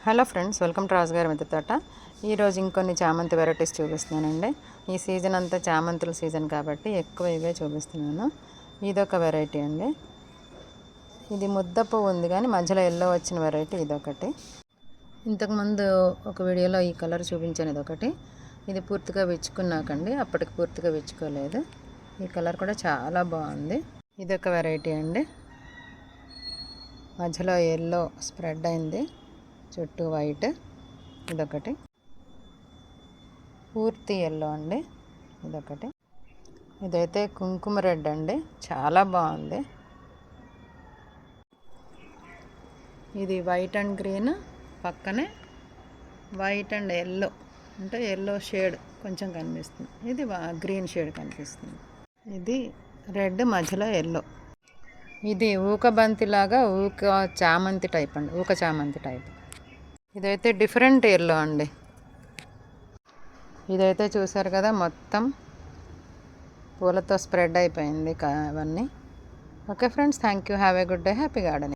Hello friends, welcome to రాజుగారి మిద్దె తోట. ఈరోజు ఇంకొన్ని చామంతి వెరైటీస్ చూపిస్తున్నానండి. ఈ సీజన్ అంతా చామంతుల సీజన్ కాబట్టి ఎక్కువ ఇవే చూపిస్తున్నాను. ఇదొక వెరైటీ అండి. ఇది ముద్ద పువ్వు ఉంది కానీ మధ్యలో ఎల్లో వచ్చిన వెరైటీ ఇదొకటి. ఇంతకుముందు ఒక వీడియోలో ఈ కలర్ చూపించాను, ఇదొకటి. ఇది పూర్తిగా విచ్చుకున్నాకండి, అప్పటికి పూర్తిగా విచ్చుకోలేదు. ఈ కలర్ కూడా చాలా బాగుంది. ఇదొక వెరైటీ అండి. మధ్యలో ఎల్లో స్ప్రెడ్ అయింది, చుట్టూ వైట్. ఇదొకటి పూర్తి ఎల్లో అండి. ఇదొకటి. ఇదైతే కుంకుమ రెడ్ అండి, చాలా బాగుంది. ఇది వైట్ అండ్ గ్రీన్, పక్కనే వైట్ అండ్ ఎల్లో, అంటే ఎల్లో షేడ్ కొంచెం కనిపిస్తుంది. ఇది గ్రీన్ షేడ్ కనిపిస్తుంది. ఇది రెడ్, మధ్యలో ఎల్లో. ఇది ఊక బంతిలాగా ఊక చామంతి టైప్ అండి, ఊక చామంతి టైప్. ఇదైతే డిఫరెంట్ ఎల్లో అండి. ఇదైతే చూసారు కదా, మొత్తం పూలతో స్ప్రెడ్ అయిపోయింది అవన్నీ. Okay friends, thank you. Have a good day. Happy gardening.